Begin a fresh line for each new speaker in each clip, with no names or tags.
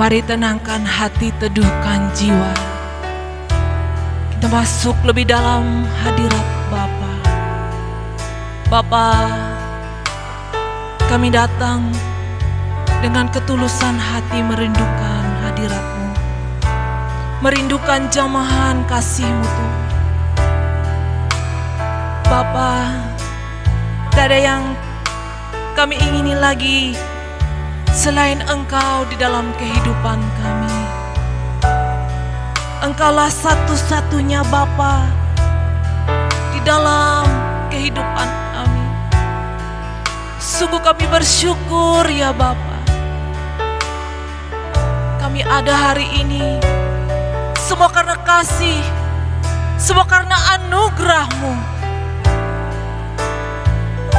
Mari tenangkan hati, teduhkan jiwa. Kita masuk lebih dalam hadirat Bapa. Bapa, kami datang dengan ketulusan hati merindukan hadirat-Mu, merindukan jamahan kasih-Mu Tuhan. Bapa, tak ada yang kami ingini lagi selain Engkau di dalam kehidupan kami. Engkaulah satu-satunya Bapa di dalam kehidupan kami. Sungguh kami bersyukur ya Bapa. Kami ada hari ini semua karena kasih, semua karena anugerah-Mu.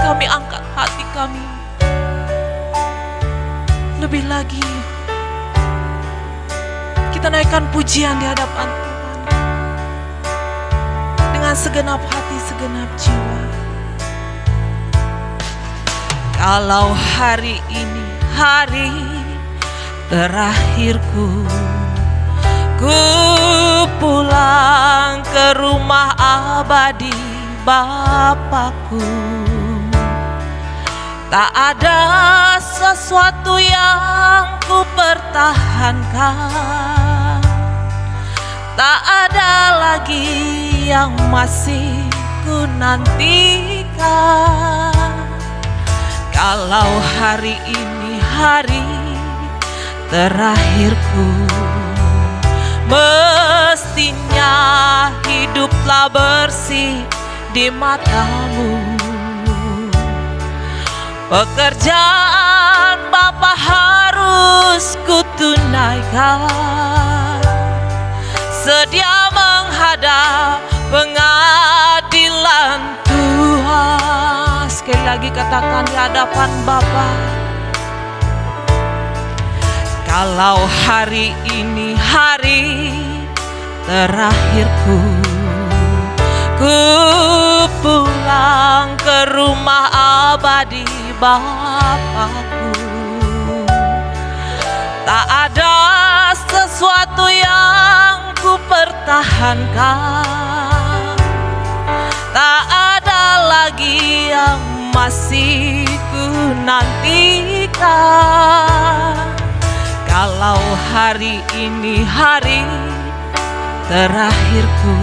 Kami angkat hati kami lebih lagi, kita naikkan pujian di hadapan Tuhan dengan segenap hati, segenap jiwa. Kalau hari ini hari terakhirku, ku pulang ke rumah abadi Bapakku. Tak ada sesuatu yang ku pertahankan, tak ada lagi yang masih ku nantikan. Kalau hari ini hari terakhirku, mestinya hiduplah bersih di mata-Mu. Pekerjaan Bapa harus kutunaikan, sedia menghadap pengadilan Tuhan. Sekali lagi katakan di hadapan Bapa. Kalau hari ini hari terakhirku, ku pulang ke rumah abadi Bapakku. Tak ada sesuatu yang ku pertahankan, tak ada lagi yang masih ku nantikan. Kalau hari ini hari terakhirku,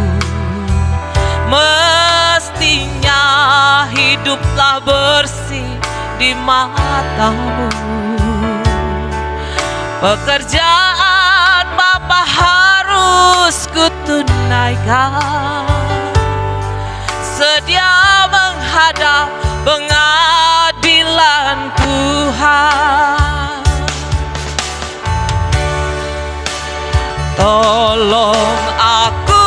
mestinya hiduplah bersih di mata-Mu. Pekerjaan Bapa harus kutunaikan, sedia menghadap pengadilan Tuhan. Tolong aku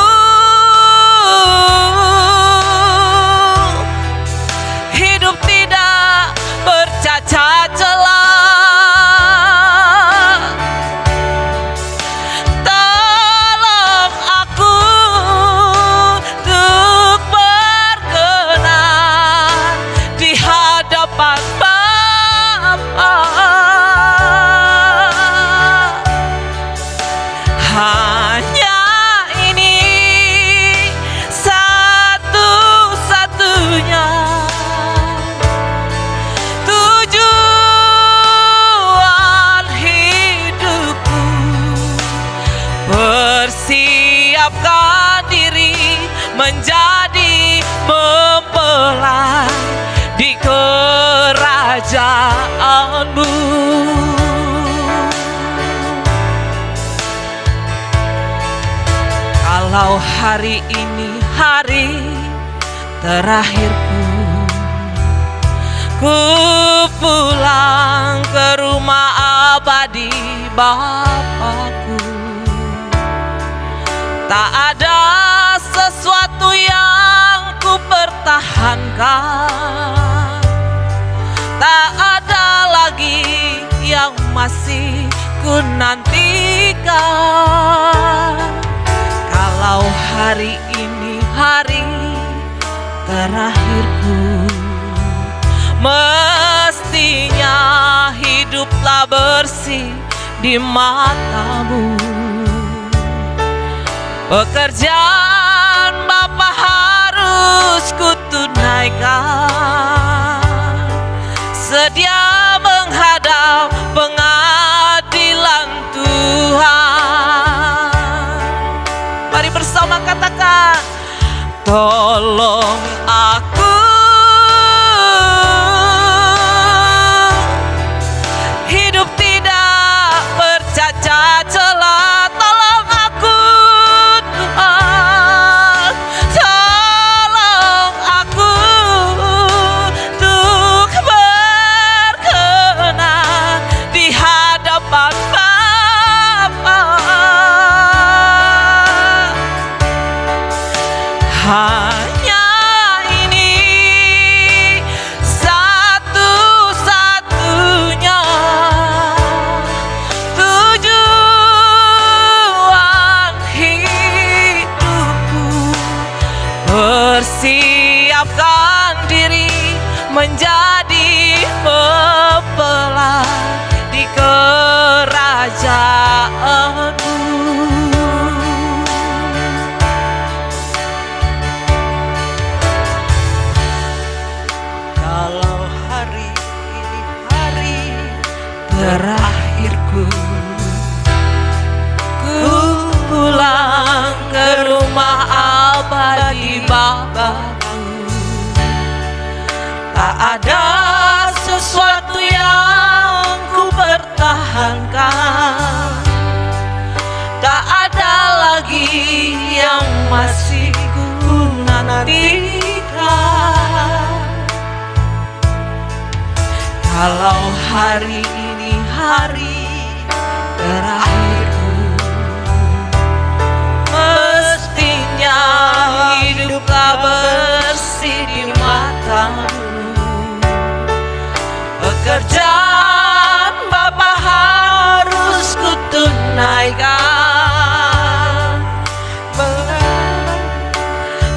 bercacat celah, tolong aku untuk berkenan di hadapan Bapa. Hanya ini satu-satunya menjadi mempelai di kerajaan-Mu. Kalau hari ini hari terakhirku, ku pulang ke rumah abadi Bapakku. Tak ada sesuatu yang ku pertahankan, tak ada lagi yang masih ku nantikan. Kalau hari ini hari terakhirku, mestinya hiduplah bersih di matamu. Pekerjaan Bapa harus kutunaikan, sedia menghadap pengadilan Tuhan. Mari bersama katakan, tolong aku hidup tidak bercacat celah. Tolong aku Tuhan, tolong aku untuk berkenan di hadapan Bapa. Hanya ini satu-satunya tujuan hidupku. Persiapkan diri menjadi mempelai di kerajaanmu.
Kalau hari ini hari
Terakhirku, ku pulang ke rumah abadi Bapakku. Tak ada sesuatu yang ku pertahankan, tak ada lagi yang masih ku nantikan. Kalau hari ini hari terakhirku, mestinya hiduplah bersih di matamu. Pekerjaan Bapa harus kutunaikan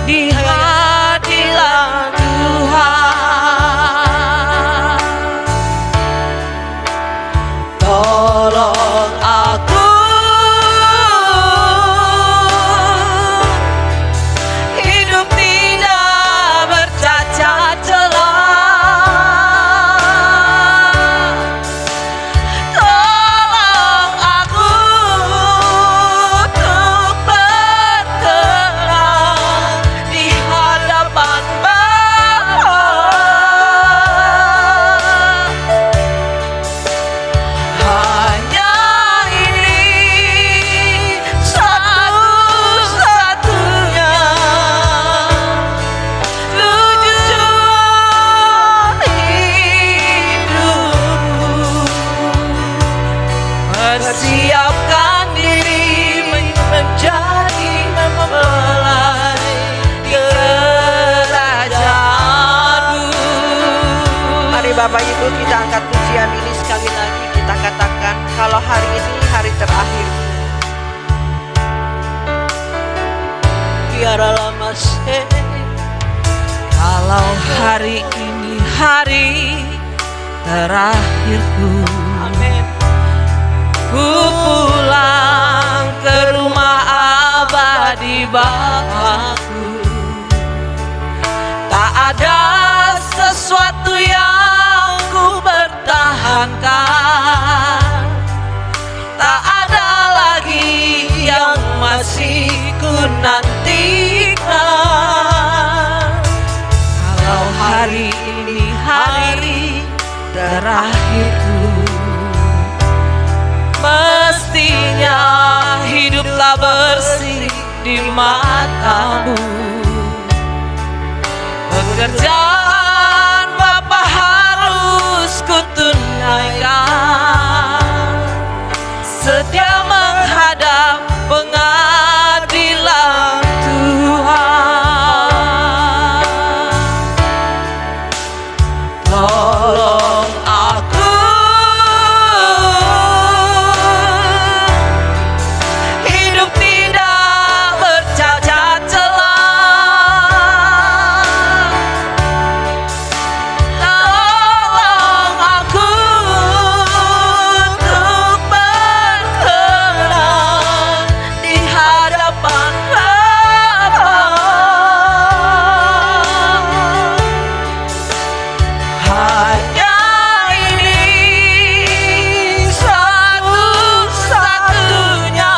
di hadirat Tuhan. Tolong aku hidup tidak bercacat celah. Tolong aku untuk berkenan di hadapan Bapa. Hanya ini satu-satunya tujuan hidupku. Persiapkan diri menjadi mempelai kerajaanmu.
Mari Bapak Ibu kita angkat pujian ini sekali lagi. Kita katakan kalau hari ini hari terakhir. Biara lama
Kalau hari ini hari terakhirku,
Amin.
ku pulang ke rumah abadi Bapakku. Tak ada sesuatu yang ku pertahankan, tak ada lagi yang masih ku nantikan. Kalau hari ini hari terakhirku, mestinya hiduplah bersih di matamu. Pekerjaan Bapa harus kutunaikan, sedia menghadap pengadilan Tuhan. Tolong aku hidup tidak bercacat celah. Tolong aku untuk Hanya ini satu-satunya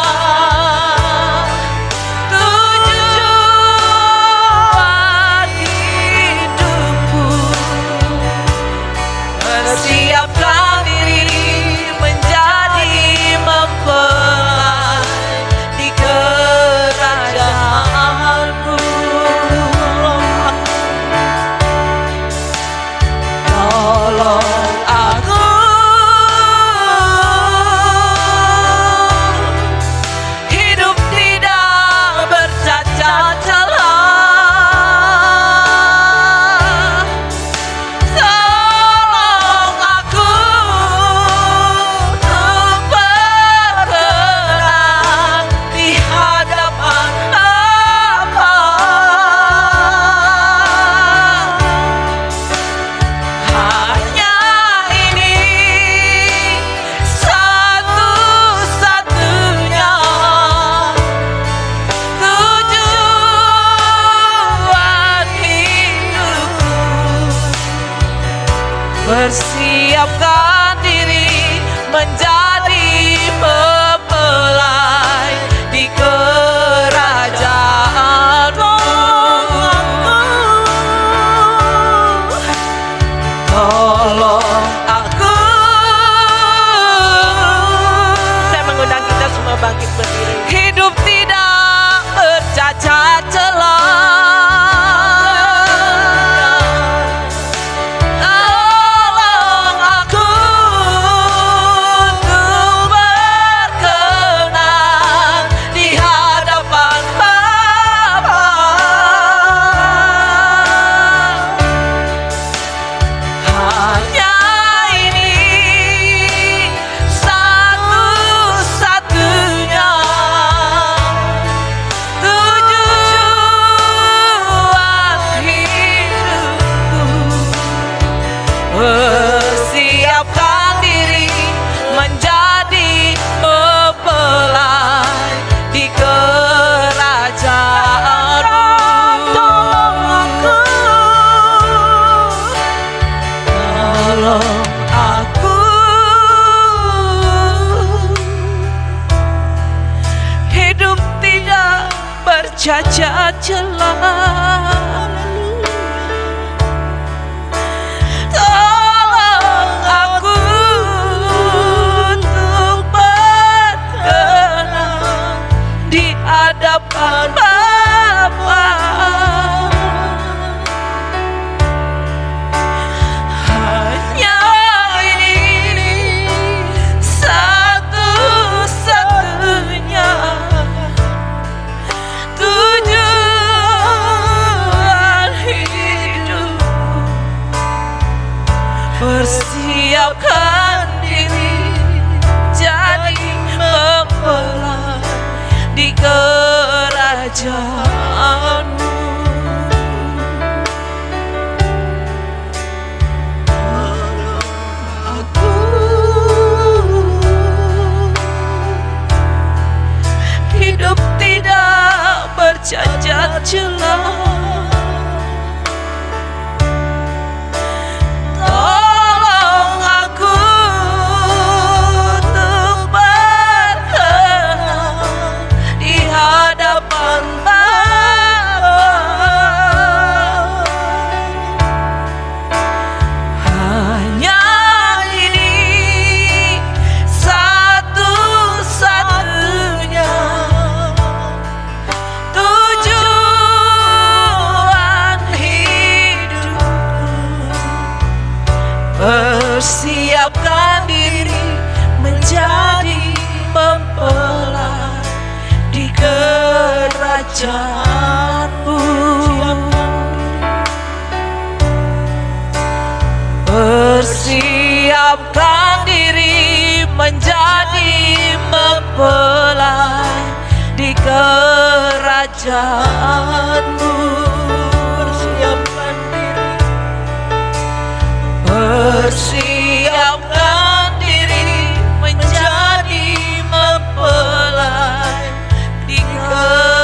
tujuan hidupku. Persiapkan diri menjadi mempelai di kerajaanmu. Tolong aku hidup tidak bercacat celah. Tolong aku untuk berkenan di hadapan Bapa. Hanya ini satu-satunya tujuan hidupku. Persiapkan diri menjadi mempelai di kerajaanmu. Tolong aku.
Saya mengundang kita semua bangkit berdiri.
Hidup tidak bercacat celah. Tolong aku untuk berkenan di hadapan Bapa. Hanya ini satu-satunya tujuan hidupku. Persiapkan diri menjadi mempelai di kerajaanmu. Tolong aku hidup tidak bercacat celah. Tolong aku untuk berkenan di hadapan Bapa. Hanya ini satu-satunya tujuan hidupku. Persiapkan diri jadi mempelai di kerajaanmu. Aku hidup tidak bercacat celah. Tolong aku untuk berkenan di hadapan Bapa. Hanya ini satu-satunya tujuan hidupku. Persiapkan diri menjadi mempelai di kerajaanmu. Persiapkan diri menjadi mempelai di kerajaanmu.
Persiapkan diri.
Persiapkan diri menjadi mempelai di kerajaanmu.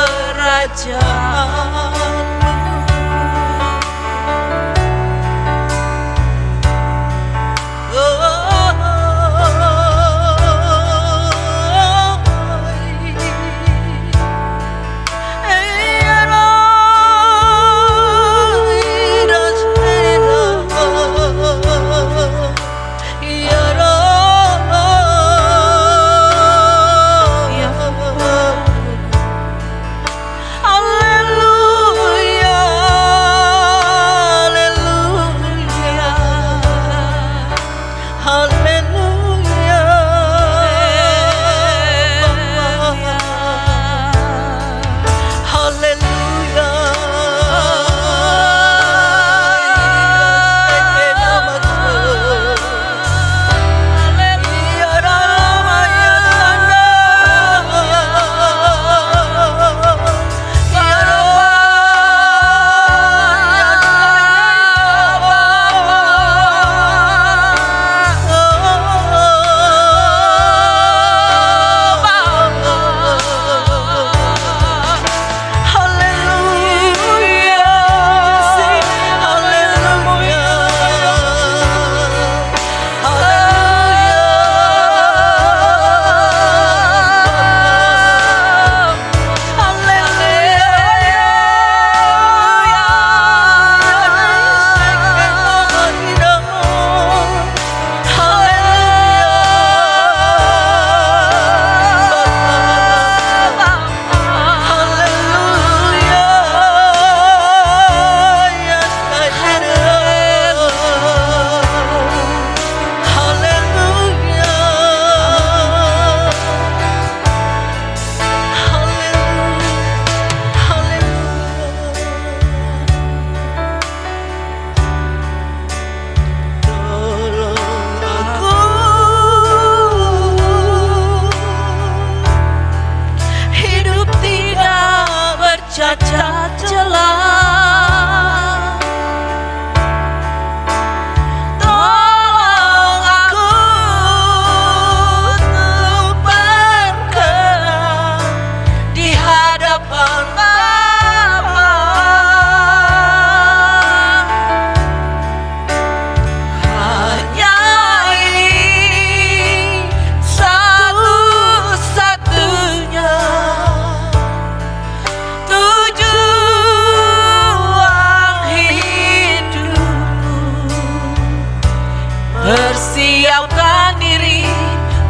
Persiapkan diri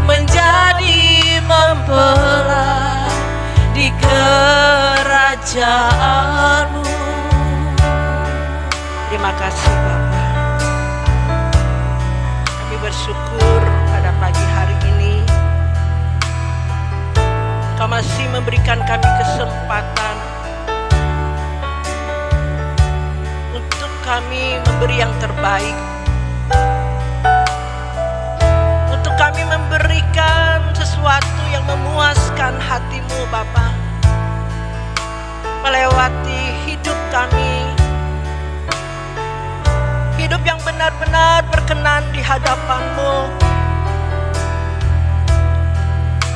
menjadi mempelai di kerajaan-Mu.
Terima kasih Bapa. Kami bersyukur pada pagi hari ini Kau masih memberikan kami kesempatan untuk kami memberi yang terbaik, untuk kami memberikan sesuatu yang memuaskan hati-Mu Bapa, melewati hidup kami, hidup yang benar-benar berkenan di hadapan-Mu.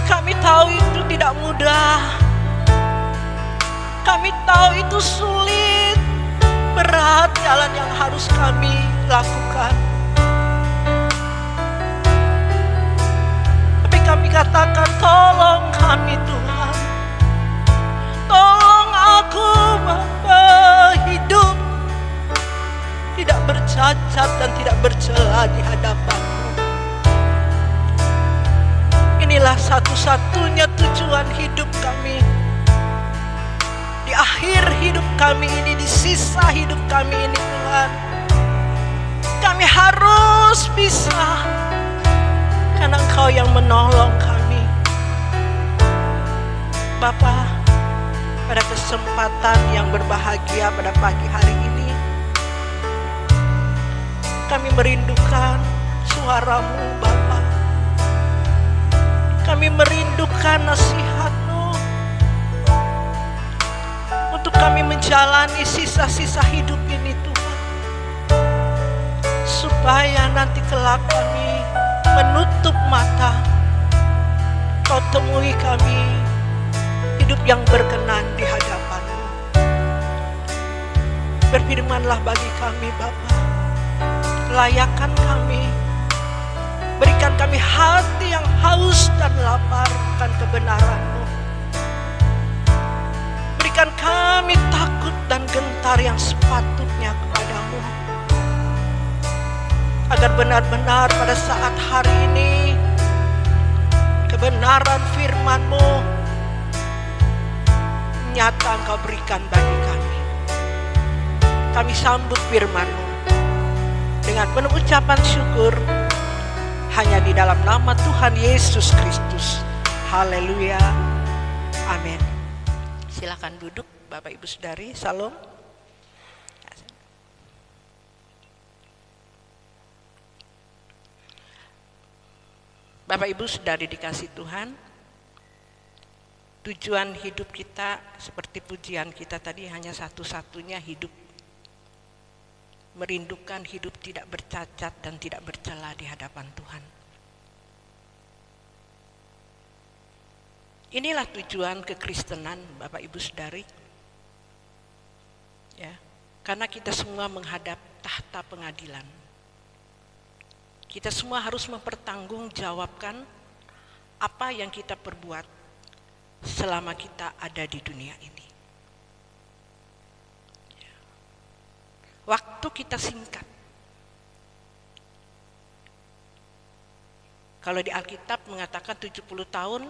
Kami tahu itu tidak mudah, kami tahu itu sulit, berat jalan yang harus kami lakukan. Tapi kami katakan, tolong kami Tuhan, tolong aku Bapa, hidup tidak bercacat dan tidak bercela di hadapan-Mu. Inilah satu-satunya tujuan hidup kami. Di akhir hidup kami ini, di sisa hidup kami ini Tuhan, kami harus bisa, karena Engkau yang menolong kami. Bapa, pada kesempatan yang berbahagia pada pagi hari ini, kami merindukan suara-Mu Bapa. Kami merindukan nasihat-Mu untuk kami menjalani sisa-sisa hidup ini Tuhan, supaya nanti kelak kami menutup mata, Kau temui kami hidup yang berkenan di hadapan-Mu. Berfirmanlah bagi kami Bapa, layakan kami, berikan kami hati yang haus dan lapar akan kebenaran-Mu. Berikan kami takut dan gentar yang sepatutnya kepada-Mu, agar benar-benar pada saat hari ini kebenaran firman-Mu nyata Engkau berikan bagi kami. Kami sambut firman-Mu dengan penuh ucapan syukur, hanya di dalam nama Tuhan Yesus Kristus. Haleluya. Amin. Silakan duduk Bapak Ibu Saudari. Salam. Bapak Ibu Saudari dikasih Tuhan, tujuan hidup kita seperti pujian kita tadi hanya satu-satunya, hidup merindukan hidup tidak bercacat dan tidak bercela di hadapan Tuhan. Inilah tujuan kekristenan Bapak Ibu Saudari. Ya, karena kita semua menghadap tahta pengadilan. Kita semua harus mempertanggungjawabkan apa yang kita perbuat selama kita ada di dunia ini. Waktu kita singkat. Kalau di Alkitab mengatakan 70 tahun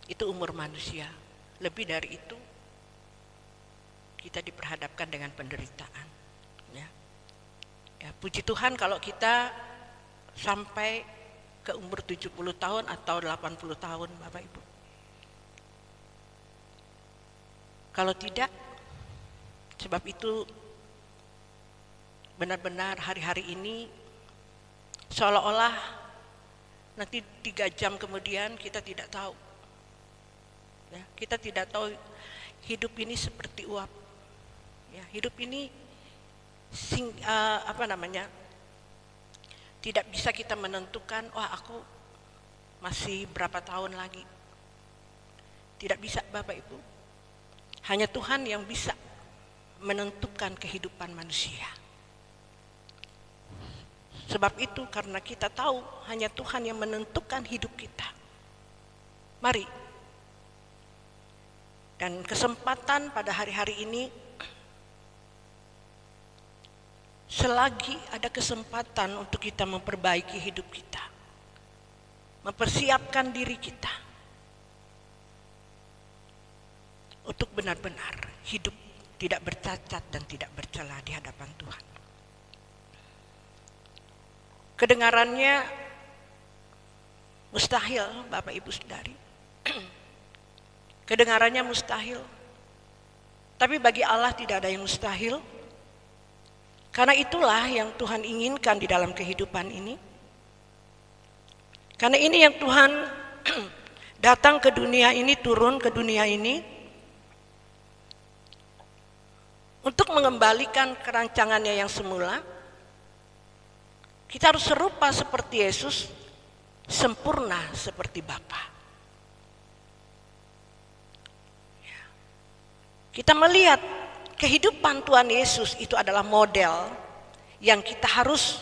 itu umur manusia. Lebih dari itu kita diperhadapkan dengan penderitaan. Ya, puji Tuhan kalau kita sampai ke umur 70 tahun atau 80 tahun Bapak Ibu. Kalau tidak, sebab itu benar-benar hari-hari ini seolah-olah nanti 3 jam kemudian kita tidak tahu. Ya, kita tidak tahu hidup ini seperti uap. Ya, hidup ini tidak bisa kita menentukan, wah aku masih berapa tahun lagi. Tidak bisa Bapak Ibu. Hanya Tuhan yang bisa menentukan kehidupan manusia. Sebab itu karena kita tahu hanya Tuhan yang menentukan hidup kita. Mari. Dan kesempatan pada hari-hari ini selagi ada kesempatan untuk kita memperbaiki hidup kita, mempersiapkan diri kita untuk benar-benar hidup tidak bercacat dan tidak bercela di hadapan Tuhan. Kedengarannya mustahil, Bapak Ibu Saudari. Kedengarannya mustahil. Tapi bagi Allah tidak ada yang mustahil. Karena itulah yang Tuhan inginkan di dalam kehidupan ini. Karena ini yang Tuhan datang ke dunia ini, turun ke dunia ini untuk mengembalikan kerancangannya yang semula. Kita harus serupa seperti Yesus, sempurna seperti Bapa. Kita melihat kehidupan Tuhan Yesus itu adalah model yang kita harus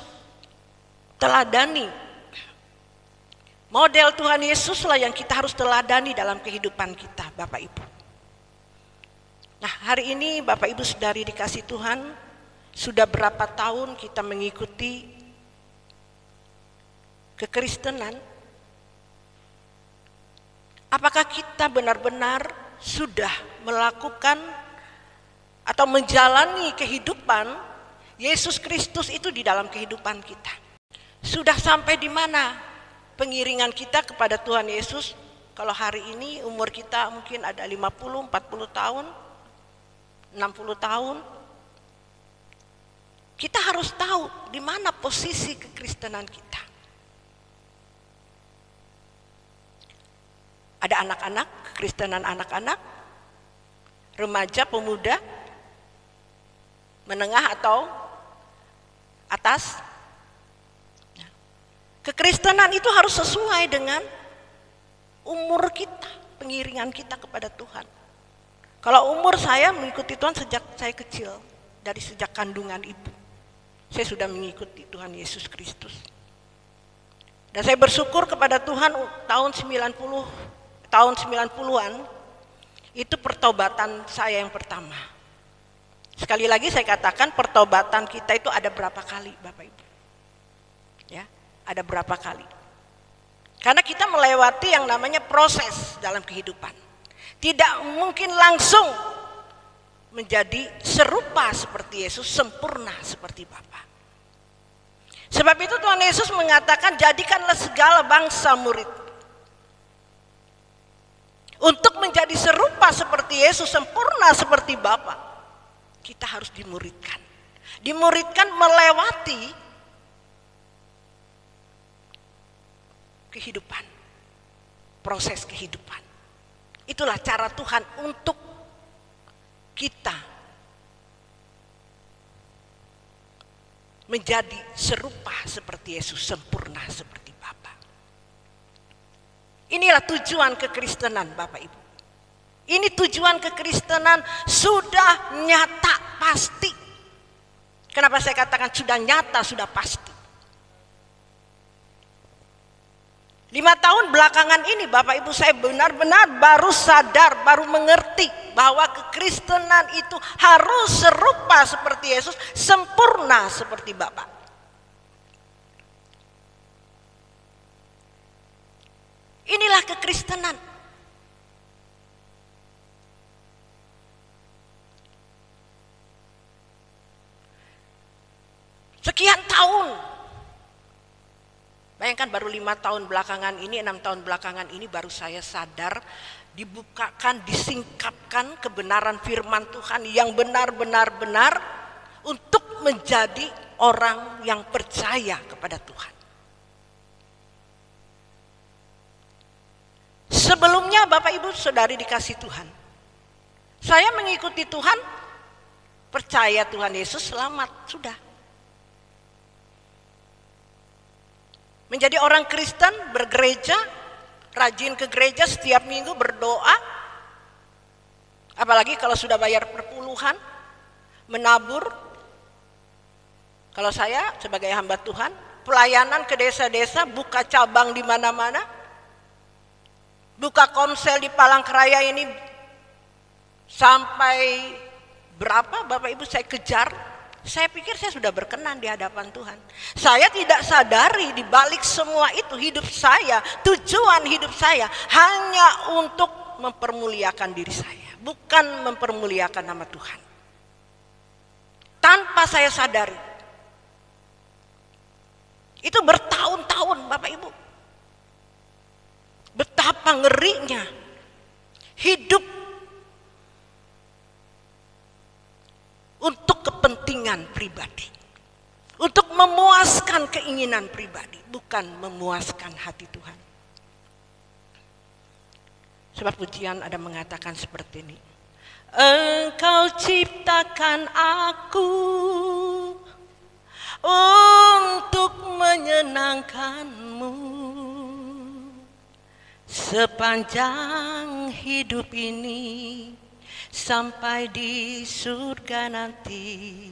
teladani. Model Tuhan Yesuslah yang kita harus teladani dalam kehidupan kita, Bapak Ibu. Nah, hari ini Bapak Ibu Saudari dikasih Tuhan, sudah berapa tahun kita mengikuti kekristenan? Apakah kita benar-benar sudah melakukan atau menjalani kehidupan Yesus Kristus itu di dalam kehidupan kita? Sudah sampai di mana pengiringan kita kepada Tuhan Yesus? Kalau hari ini umur kita mungkin ada 50, 40 tahun, 60 tahun. Kita harus tahu di mana posisi kekristenan kita. Ada anak-anak, kekristenan anak-anak, remaja, pemuda, menengah atau atas. Kekristenan itu harus sesuai dengan umur kita, pengiringan kita kepada Tuhan. Kalau umur saya mengikuti Tuhan sejak saya kecil, dari sejak kandungan ibu, saya sudah mengikuti Tuhan Yesus Kristus. Dan saya bersyukur kepada Tuhan tahun 90-an, itu pertobatan saya yang pertama. Sekali lagi saya katakan, pertobatan kita itu ada berapa kali, Bapak Ibu? Ya, ada berapa kali? Karena kita melewati yang namanya proses dalam kehidupan. Tidak mungkin langsung menjadi serupa seperti Yesus, sempurna seperti Bapa. Sebab itu Tuhan Yesus mengatakan, jadikanlah segala bangsa murid. Untuk menjadi serupa seperti Yesus, sempurna seperti Bapa, kita harus dimuridkan. Dimuridkan melewati kehidupan, proses kehidupan. Itulah cara Tuhan untuk kita menjadi serupa seperti Yesus, sempurna seperti Bapa. Inilah tujuan kekristenan, Bapak Ibu. Ini tujuan kekristenan sudah nyata, pasti. Kenapa saya katakan sudah nyata, sudah pasti? 5 tahun belakangan ini Bapak Ibu, saya benar-benar baru sadar, baru mengerti bahwa kekristenan itu harus serupa seperti Yesus, sempurna seperti Bapa. Inilah kekristenan. Sekian tahun, bayangkan baru 5 tahun belakangan ini, 6 tahun belakangan ini baru saya sadar, dibukakan, disingkapkan kebenaran firman Tuhan yang benar-benar untuk menjadi orang yang percaya kepada Tuhan. Sebelumnya Bapak Ibu Saudari dikasih Tuhan, saya mengikuti Tuhan, percaya Tuhan Yesus, selamat, sudah. Menjadi orang Kristen, bergereja, rajin ke gereja setiap minggu, berdoa. Apalagi kalau sudah bayar perpuluhan, menabur. Kalau saya sebagai hamba Tuhan, pelayanan ke desa-desa, buka cabang di mana-mana. Buka komsel di Palangkaraya ini sampai berapa Bapak Ibu saya kejar, Saya pikir saya sudah berkenan di hadapan Tuhan. Saya tidak sadari di balik semua itu hidup saya, tujuan hidup saya hanya untuk mempermuliakan diri saya, bukan mempermuliakan nama Tuhan. Tanpa saya sadari. Itu bertahun-tahun Bapak Ibu. Betapa ngerinya hidup untuk kepentingan pribadi, untuk memuaskan keinginan pribadi, bukan memuaskan hati Tuhan. Sebab pujian ada mengatakan seperti ini. Engkau ciptakan aku untuk menyenangkan-Mu sepanjang hidup ini. Sampai di surga nanti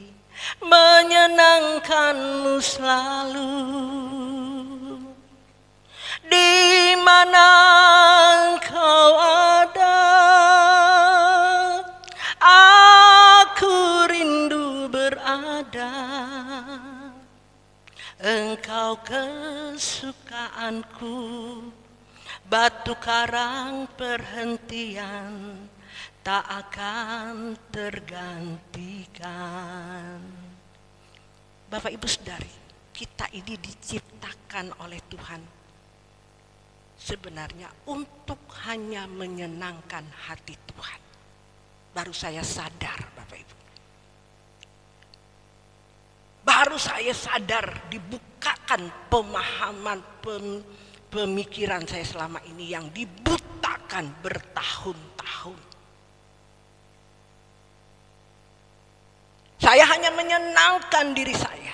menyenangkan-Mu selalu. Di mana Engkau ada, aku rindu berada. Engkau kesukaanku, batu karang perhentian tak akan tergantikan. Bapak Ibu Saudari, kita ini diciptakan oleh Tuhan sebenarnya untuk hanya menyenangkan hati Tuhan. Baru saya sadar Bapak Ibu. Baru saya sadar, dibukakan pemahaman pemikiran saya selama ini yang dibutakan bertahun-tahun. Saya hanya menyenangkan diri saya.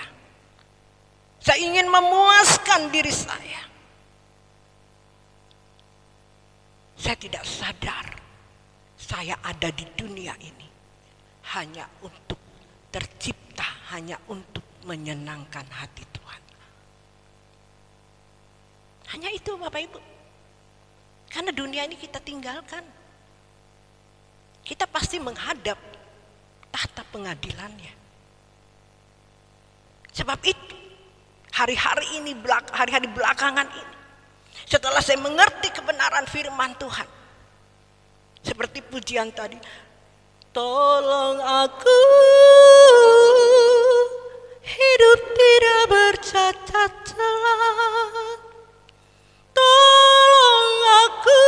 Saya ingin memuaskan diri saya. Saya tidak sadar saya ada di dunia ini hanya untuk tercipta, hanya untuk menyenangkan hati Tuhan. Hanya itu Bapak Ibu. Karena dunia ini kita tinggalkan. Kita pasti menghadap tahta pengadilannya. Sebab itu hari-hari ini, hari-hari belakangan ini, setelah saya mengerti kebenaran firman Tuhan, seperti pujian tadi, tolong aku hidup tidak bercacat celah, tolong aku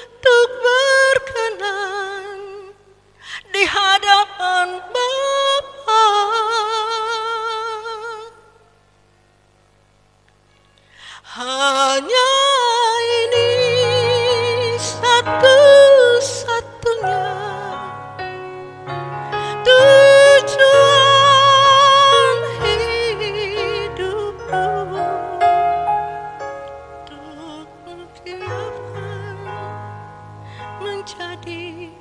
untuk berkenan di hadapan Bapa. Hanya ini satu-satunya tujuan hidupku, untuk mendiamkan, menjadi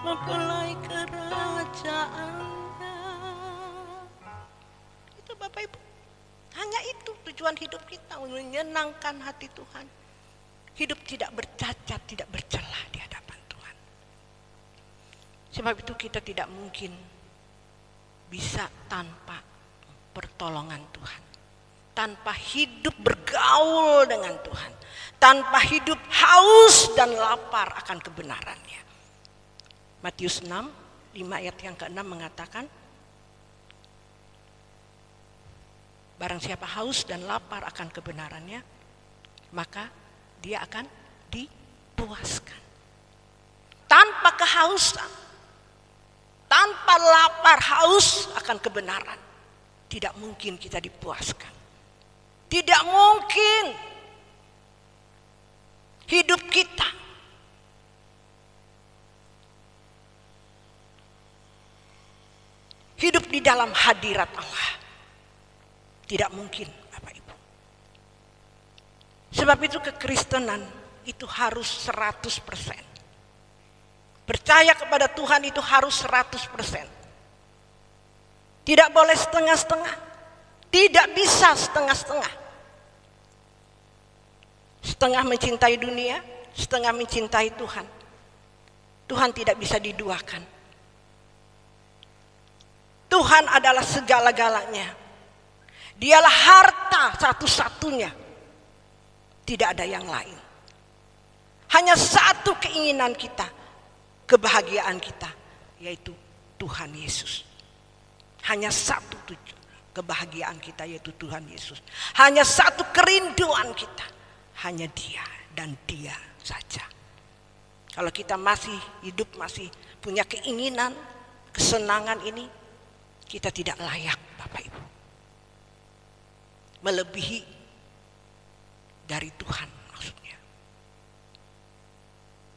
mempelai kerajaannya. Itu Bapak Ibu. Hanya itu tujuan hidup kita, menyenangkan hati Tuhan. Hidup tidak bercacat, tidak bercelah di hadapan Tuhan. Sebab itu kita tidak mungkin bisa tanpa pertolongan Tuhan. Tanpa hidup bergaul dengan Tuhan. Tanpa hidup haus dan lapar akan kebenarannya. Matius 6, 5 ayat yang ke-6 mengatakan, barang siapa haus dan lapar akan kebenarannya, maka dia akan dipuaskan. Tanpa kehausan, tanpa lapar haus akan kebenaran, tidak mungkin kita dipuaskan. Tidak mungkin hidup kita hidup di dalam hadirat Allah. Tidak mungkin Bapak Ibu. Sebab itu kekristenan itu harus 100%. Percaya kepada Tuhan itu harus 100%. Tidak boleh setengah-setengah. Tidak bisa setengah-setengah. Setengah mencintai dunia, setengah mencintai Tuhan. Tuhan tidak bisa diduakan. Tuhan adalah segala-galanya. Dialah harta satu-satunya. Tidak ada yang lain. Hanya satu keinginan kita, kebahagiaan kita, yaitu Tuhan Yesus. Hanya satu tujuan kebahagiaan kita, yaitu Tuhan Yesus. Hanya satu kerinduan kita, hanya Dia dan Dia saja. Kalau kita masih hidup, masih punya keinginan, kesenangan ini, kita tidak layak, Bapak Ibu, melebihi dari Tuhan maksudnya.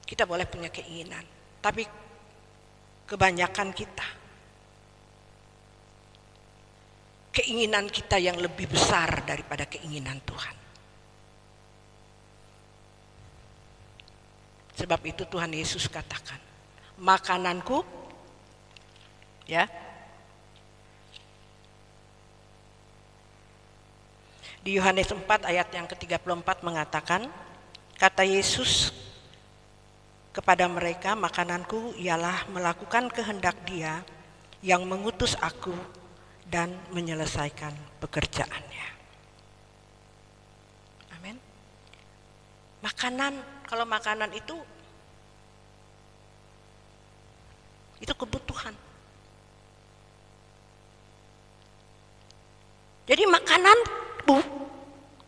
Kita boleh punya keinginan, tapi kebanyakan kita, keinginan kita yang lebih besar daripada keinginan Tuhan. Sebab itu Tuhan Yesus katakan, makananku, ya, di Yohanes 4 ayat yang ke-34 mengatakan, kata Yesus kepada mereka, makananku ialah melakukan kehendak Dia yang mengutus aku dan menyelesaikan pekerjaannya. Amin. Makanan, kalau makanan itu kebutuhan. Jadi makananku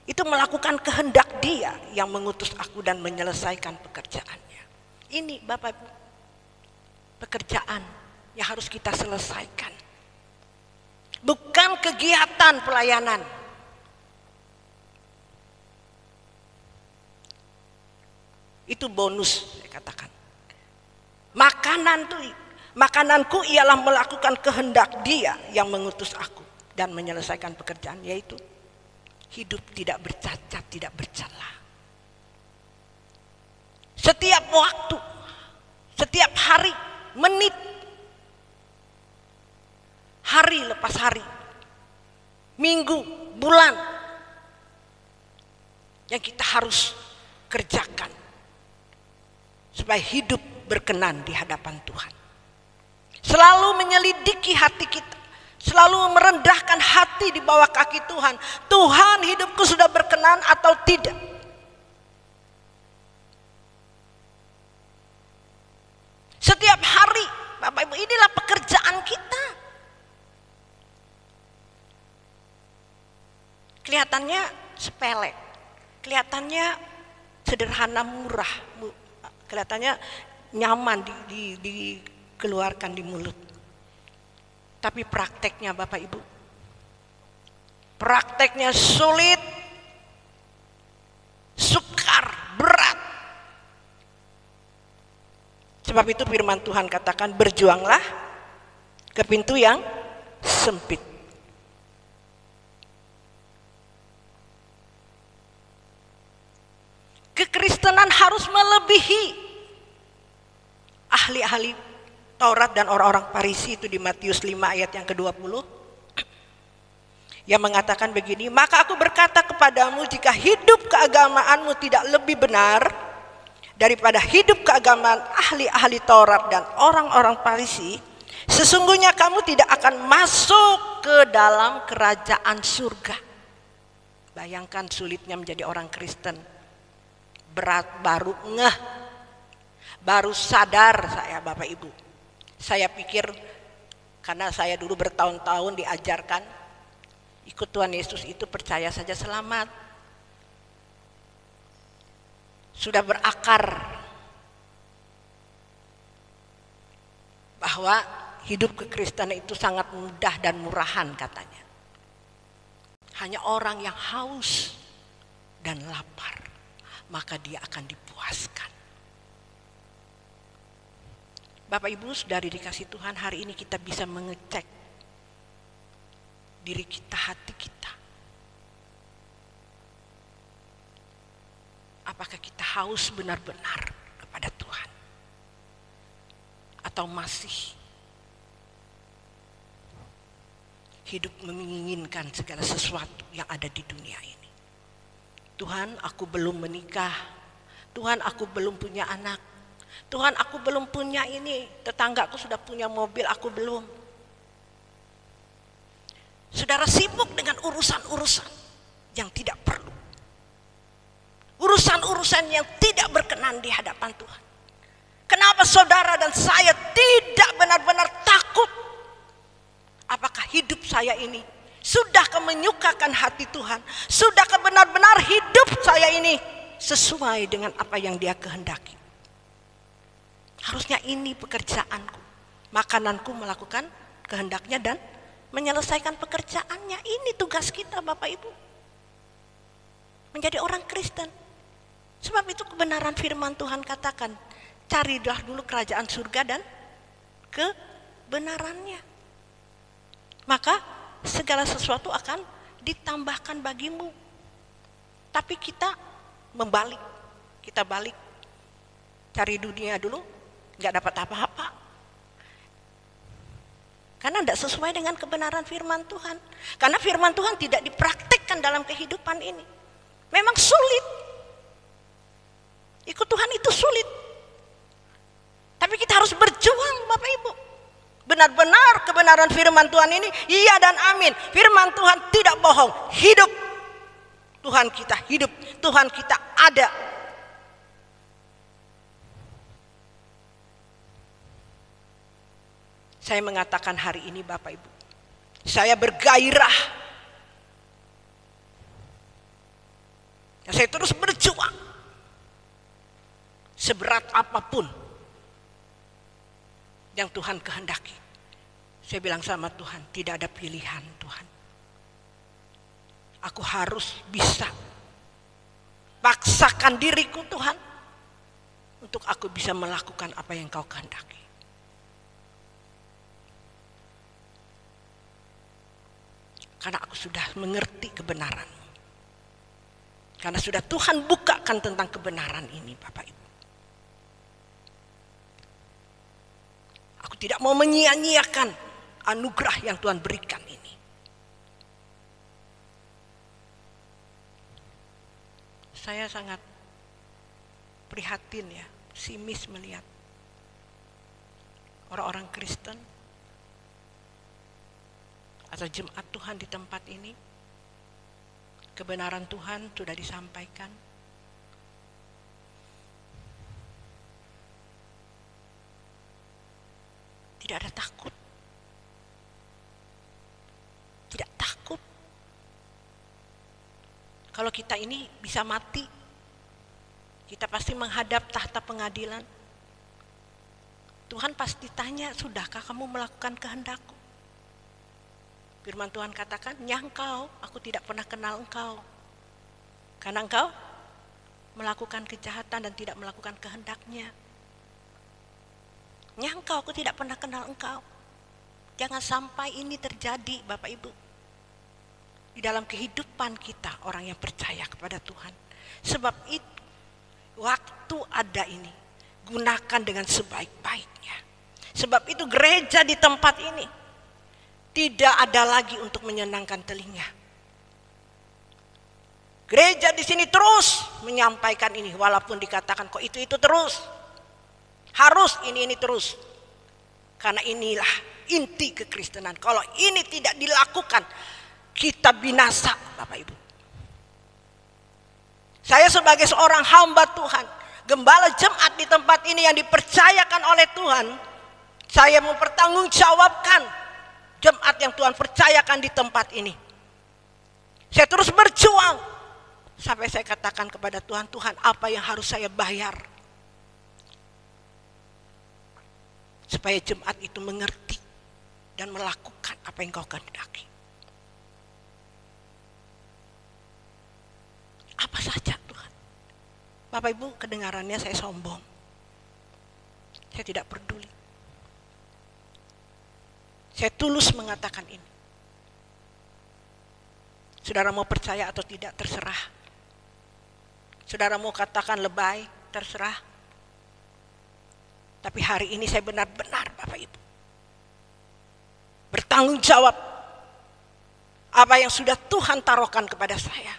itu melakukan kehendak Dia yang mengutus aku dan menyelesaikan pekerjaannya. Ini Bapak Ibu, pekerjaan yang harus kita selesaikan. Bukan kegiatan pelayanan. Itu bonus, saya katakan. Makananku ialah melakukan kehendak Dia yang mengutus aku dan menyelesaikan pekerjaan, yaitu hidup tidak bercacat, tidak bercela. Setiap waktu, setiap hari, menit, hari lepas hari, minggu, bulan, yang kita harus kerjakan supaya hidup berkenan di hadapan Tuhan. Selalu menyelidiki hati kita, selalu merendahkan hati di bawah kaki Tuhan. Tuhan, hidupku sudah berkenan atau tidak? Setiap hari, Bapak Ibu, inilah pekerjaan kita. Kelihatannya sepele, kelihatannya sederhana, murah, kelihatannya nyaman dikeluarkan di mulut. Tapi prakteknya Bapak Ibu, prakteknya sulit, sukar, berat. Sebab itu firman Tuhan katakan, berjuanglah ke pintu yang sempit. Kekristenan harus melebihi ahli-ahli Taurat dan orang-orang Farisi itu di Matius 5 ayat yang ke-20. Yang mengatakan begini, maka aku berkata kepadamu, jika hidup keagamaanmu tidak lebih benar daripada hidup keagamaan ahli-ahli Taurat dan orang-orang Farisi, sesungguhnya kamu tidak akan masuk ke dalam kerajaan surga. Bayangkan sulitnya menjadi orang Kristen. Berat, baru ngeh, baru sadar saya, Bapak Ibu. Saya pikir karena saya dulu bertahun-tahun diajarkan ikut Tuhan Yesus itu percaya saja selamat. Sudah berakar bahwa hidup kekristenan itu sangat mudah dan murahan katanya. Hanya orang yang haus dan lapar, maka dia akan dipuaskan. Bapak Ibu saudari dikasih Tuhan, hari ini kita bisa mengecek diri kita, hati kita. Apakah kita haus benar-benar kepada Tuhan? Atau masih hidup menginginkan segala sesuatu yang ada di dunia ini? Tuhan, aku belum menikah. Tuhan, aku belum punya anak. Tuhan, aku belum punya ini. Tetanggaku sudah punya mobil, aku belum. Saudara sibuk dengan urusan-urusan yang tidak perlu. Urusan-urusan yang tidak berkenan di hadapan Tuhan. Kenapa saudara dan saya tidak benar-benar takut? Apakah hidup saya ini sudahkah menyukakan hati Tuhan? Sudahkah benar-benar hidup saya ini sesuai dengan apa yang Dia kehendaki? Harusnya ini pekerjaanku. Makananku melakukan kehendaknya dan menyelesaikan pekerjaannya. Ini tugas kita Bapak Ibu. Menjadi orang Kristen. Sebab itu kebenaran firman Tuhan katakan, carilah dulu kerajaan surga dan kebenarannya. Maka segala sesuatu akan ditambahkan bagimu. Tapi kita membalik. Kita balik. Cari dunia dulu, nggak dapat apa-apa. Karena tidak sesuai dengan kebenaran firman Tuhan. Karena firman Tuhan tidak dipraktikkan dalam kehidupan ini. Memang sulit. Ikut Tuhan itu sulit. Tapi kita harus berjuang Bapak Ibu. Benar-benar kebenaran firman Tuhan ini iya dan amin. Firman Tuhan tidak bohong. Hidup. Tuhan kita hidup. Tuhan kita ada. Saya mengatakan hari ini Bapak Ibu, saya bergairah. Dan saya terus berjuang. Seberat apapun yang Tuhan kehendaki. Saya bilang sama Tuhan, tidak ada pilihan Tuhan. Aku harus bisa paksakan diriku Tuhan, untuk aku bisa melakukan apa yang Kau kehendaki. Karena aku sudah mengerti kebenaran. Karena sudah Tuhan bukakan tentang kebenaran ini Bapak Ibu. Aku tidak mau menyia-nyiakan anugerah yang Tuhan berikan ini. Saya sangat prihatin ya, simis melihat orang-orang Kristen atau jemaat Tuhan di tempat ini. Kebenaran Tuhan sudah disampaikan. Tidak ada takut. Tidak takut. Kalau kita ini bisa mati, kita pasti menghadap tahta pengadilan. Tuhan pasti tanya, sudahkah kamu melakukan kehendakku? Firman Tuhan katakan, nyangkau, aku tidak pernah kenal engkau. Karena engkau melakukan kejahatan dan tidak melakukan kehendaknya. Nyangkau, aku tidak pernah kenal engkau. Jangan sampai ini terjadi Bapak Ibu. Di dalam kehidupan kita, orang yang percaya kepada Tuhan. Sebab itu, waktu ada ini, gunakan dengan sebaik-baiknya. Sebab itu gereja di tempat ini tidak ada lagi untuk menyenangkan telinga. Gereja di sini terus menyampaikan ini, walaupun dikatakan kok itu terus. Harus ini terus. Karena inilah inti kekristenan. Kalau ini tidak dilakukan, kita binasa Bapak Ibu. Saya sebagai seorang hamba Tuhan, gembala jemaat di tempat ini yang dipercayakan oleh Tuhan, saya mempertanggungjawabkan jemaat yang Tuhan percayakan di tempat ini. Saya terus berjuang sampai saya katakan kepada Tuhan, Tuhan apa yang harus saya bayar supaya jemaat itu mengerti dan melakukan apa yang Kau kehendaki. Apa saja Tuhan. Bapak Ibu, kedengarannya saya sombong. Saya tidak peduli. Saya tulus mengatakan ini. Saudara mau percaya atau tidak, terserah. Saudara mau katakan lebay, terserah. Tapi hari ini saya benar-benar Bapak Ibu bertanggung jawab apa yang sudah Tuhan taruhkan kepada saya.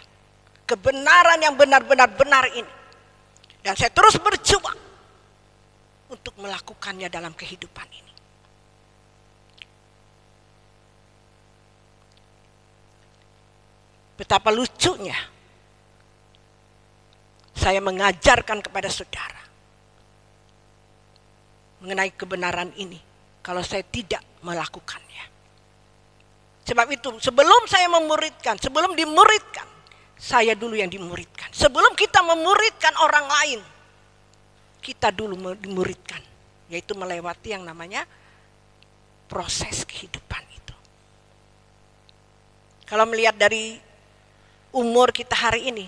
Kebenaran yang benar-benar benar ini. Dan saya terus berjuang untuk melakukannya dalam kehidupan ini. Betapa lucunya saya mengajarkan kepada saudara mengenai kebenaran ini kalau saya tidak melakukannya. Sebab itu sebelum saya memuridkan, sebelum dimuridkan, saya dulu yang dimuridkan. Sebelum kita memuridkan orang lain, kita dulu dimuridkan, yaitu melewati yang namanya proses kehidupan itu. Kalau melihat dari umur kita hari ini,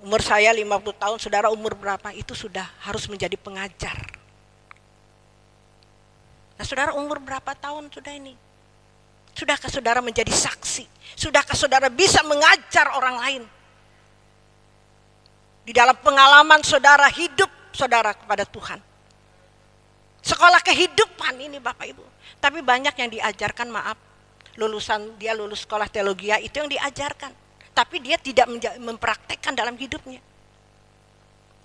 umur saya 50 tahun, saudara umur berapa? Itu sudah harus menjadi pengajar. Nah, saudara umur berapa tahun sudah ini? Sudahkah saudara menjadi saksi? Sudahkah saudara bisa mengajar orang lain? Di dalam pengalaman saudara, hidup saudara kepada Tuhan. Sekolah kehidupan ini Bapak Ibu. Tapi banyak yang diajarkan, maaf, dia lulus sekolah teologi, itu yang diajarkan. Tapi dia tidak mempraktekkan dalam hidupnya.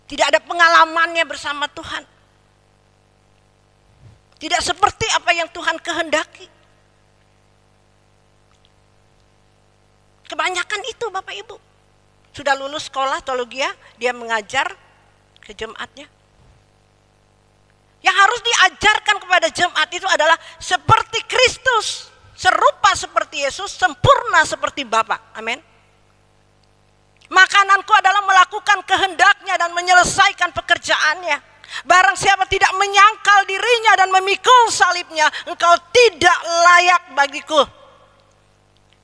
Tidak ada pengalamannya bersama Tuhan. Tidak seperti apa yang Tuhan kehendaki. Kebanyakan itu Bapak Ibu. Sudah lulus sekolah teologi, dia mengajar ke jemaatnya. Yang harus diajarkan kepada jemaat itu adalah seperti Kristus. Serupa seperti Yesus, sempurna seperti Bapa. Amin. Makananku adalah melakukan kehendaknya dan menyelesaikan pekerjaannya. Barang siapa tidak menyangkal dirinya dan memikul salibnya, engkau tidak layak bagiku.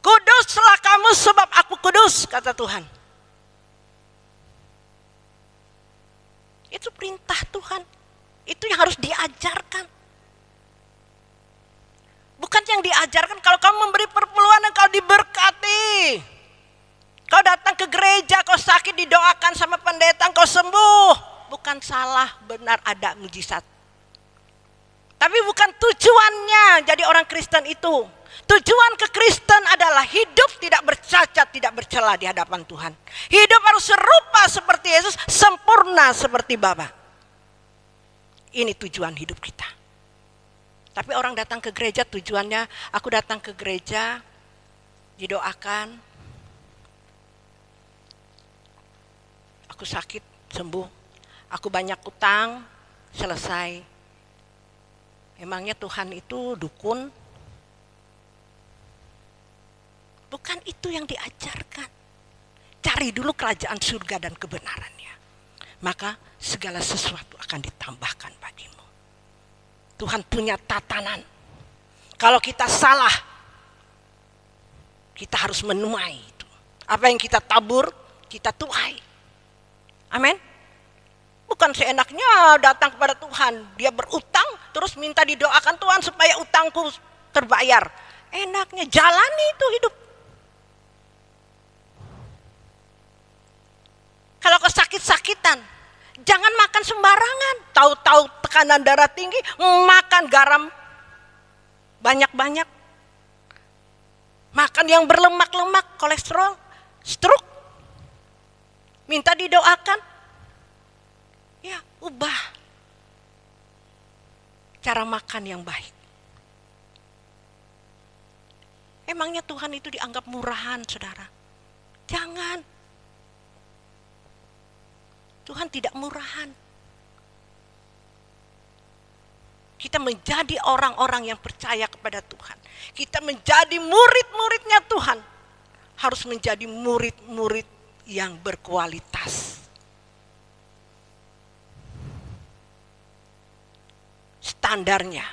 Kuduslah kamu sebab aku kudus, kata Tuhan. Itu perintah Tuhan. Itu yang harus diajarkan. Bukan yang diajarkan kalau kamu memberi perpuluhan engkau diberkati. Kau datang ke gereja, kau sakit didoakan sama pendeta, kau sembuh. Bukan salah, benar ada mujizat. Tapi bukan tujuannya jadi orang Kristen itu. Tujuan kekristen adalah hidup tidak bercacat, tidak bercela di hadapan Tuhan. Hidup harus serupa seperti Yesus, sempurna seperti Bapa. Ini tujuan hidup kita. Tapi orang datang ke gereja tujuannya, aku datang ke gereja, didoakan, aku sakit, sembuh, aku banyak utang, selesai. Emangnya Tuhan itu dukun? Bukan itu yang diajarkan. Cari dulu kerajaan surga dan kebenarannya. Maka segala sesuatu akan ditambahkan bagimu. Tuhan punya tatanan. Kalau kita salah, kita harus menuai itu. Apa yang kita tabur, kita tuai. Amin. Bukan seenaknya datang kepada Tuhan. Dia berutang, terus minta didoakan Tuhan supaya utangku terbayar. Enaknya, jalani itu hidup. Kalau kau sakit-sakitan, jangan makan sembarangan. Tahu-tahu tekanan darah tinggi, makan garam banyak-banyak. Makan yang berlemak-lemak, kolesterol, stroke. Minta didoakan. Ya, ubah cara makan yang baik. Emangnya Tuhan itu dianggap murahan, saudara? Jangan. Tuhan tidak murahan. Kita menjadi orang-orang yang percaya kepada Tuhan. Kita menjadi murid-muridnya Tuhan. Harus menjadi murid-murid yang berkualitas. Standarnya,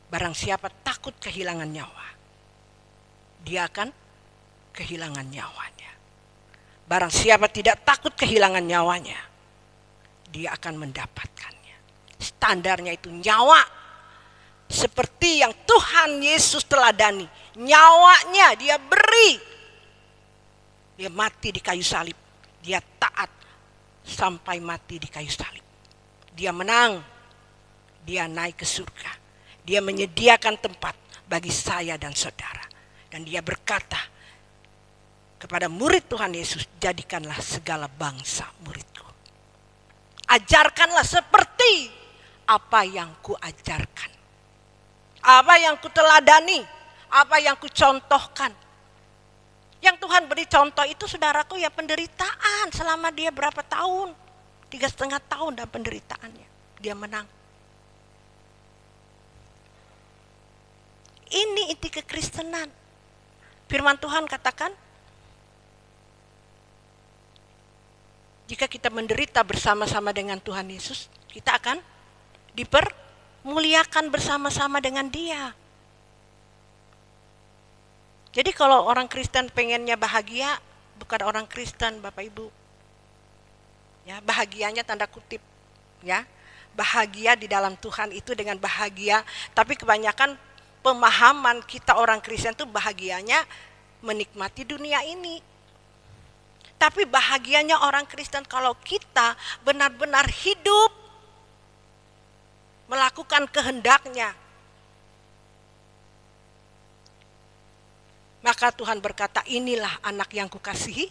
barang siapa takut kehilangan nyawa, dia akan kehilangan nyawanya. Barang siapa tidak takut kehilangan nyawanya, dia akan mendapatkannya. Standarnya itu nyawa. Seperti yang Tuhan Yesus teladani. Nyawanya dia beri. Dia mati di kayu salib. Dia taat sampai mati di kayu salib. Dia menang. Dia naik ke surga. Dia menyediakan tempat bagi saya dan saudara. Dan dia berkata kepada murid Tuhan Yesus, jadikanlah segala bangsa muridku. Ajarkanlah seperti apa yang ku ajarkan. Apa yang ku teladani. apa yang kucontohkan. Yang Tuhan beri contoh itu saudaraku ya penderitaan selama dia berapa tahun. 3,5 tahun dalam penderitaannya. Dia menang. Ini inti kekristenan. Firman Tuhan katakan, jika kita menderita bersama-sama dengan Tuhan Yesus, kita akan dipermuliakan bersama-sama dengan Dia. Jadi kalau orang Kristen pengennya bahagia, bukan orang Kristen Bapak Ibu. Ya, bahagianya tanda kutip, ya. Bahagia di dalam Tuhan itu dengan bahagia, tapi kebanyakan pemahaman kita orang Kristen itu bahagianya menikmati dunia ini. Tapi bahagianya orang Kristen kalau kita benar-benar hidup melakukan kehendaknya. Maka Tuhan berkata, inilah anak yang kukasihi,